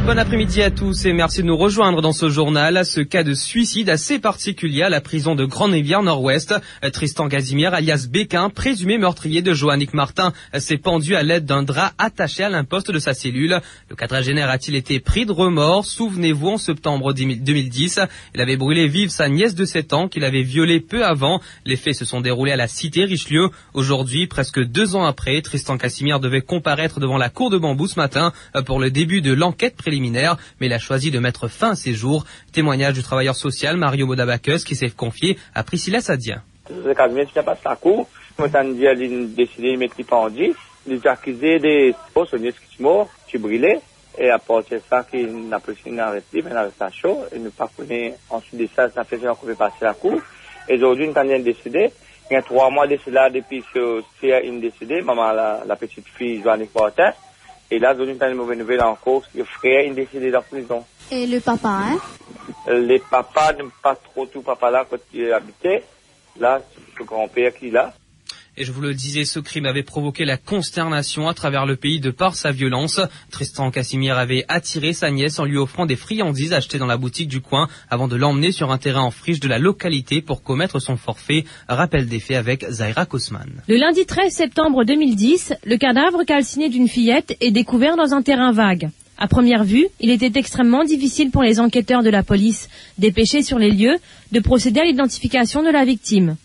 Bon après-midi à tous et merci de nous rejoindre dans ce journal. Ce cas de suicide assez particulier à la prison de Grand-Rivière Nord-Ouest. Tristan Casimir, alias Béquin, présumé meurtrier de Joannick Martin, s'est pendu à l'aide d'un drap attaché à l'imposte de sa cellule. Le quadragénaire a-t-il été pris de remords? Souvenez-vous, en septembre 2010, il avait brûlé vive sa nièce de 7 ans qu'il avait violée peu avant. Les faits se sont déroulés à la cité Richelieu. Aujourd'hui, presque 2 ans après, Tristan Casimir devait comparaître devant la cour de Bambou ce matin pour le début de l'enquête préliminaire, mais il a choisi de mettre fin à ses jours. Témoignage du travailleur social Mario Modabacus qui s'est confié à Priscilla Sadien. Le Casimir qui a passé la cour, il a décidé de mettre les pendus, il a accusé des fausses qui sont morts, qui brûlaient, et après ça, il n'a pas pu arrêter, mais il a resté à chaud, et ne pas connaître ensuite de ça, ça fait qu'on pouvait passer la cour. Et aujourd'hui, il a décidé, il y a 3 mois de cela, depuis que c'est une décidé, maman, la petite fille Joannick Martin. Et là, donné une mauvaise nouvelle encore, le frère est décédé dans la prison. Et le papa, hein? Les papas n'aiment pas trop tout papa là quand il habitait. Là, c'est le grand-père qui est là. Et je vous le disais, ce crime avait provoqué la consternation à travers le pays de par sa violence. Tristan Casimir avait attiré sa nièce en lui offrant des friandises achetées dans la boutique du coin avant de l'emmener sur un terrain en friche de la localité pour commettre son forfait. Rappel des faits avec Zaira Kosman. Le lundi 13 septembre 2010, le cadavre calciné d'une fillette est découvert dans un terrain vague. À première vue, il était extrêmement difficile pour les enquêteurs de la police, dépêchés sur les lieux, de procéder à l'identification de la victime.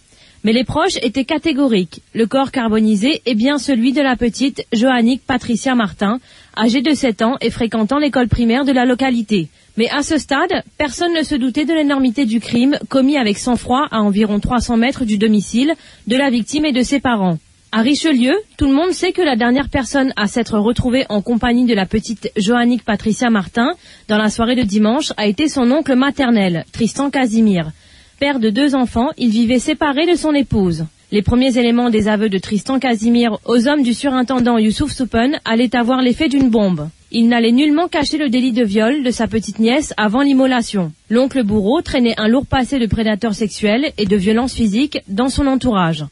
Mais les proches étaient catégoriques. Le corps carbonisé est bien celui de la petite Joannick Patricia Martin, âgée de 7 ans et fréquentant l'école primaire de la localité. Mais à ce stade, personne ne se doutait de l'énormité du crime commis avec sang-froid à environ 300 mètres du domicile de la victime et de ses parents. À Richelieu, tout le monde sait que la dernière personne à s'être retrouvée en compagnie de la petite Joannick Patricia Martin dans la soirée de dimanche a été son oncle maternel, Tristan Casimir. Père de 2 enfants, il vivait séparé de son épouse. Les premiers éléments des aveux de Tristan Casimir aux hommes du surintendant Youssouf Soupen allaient avoir l'effet d'une bombe. Il n'allait nullement cacher le délit de viol de sa petite nièce avant l'immolation. L'oncle bourreau traînait un lourd passé de prédateur sexuel et de violence physique dans son entourage.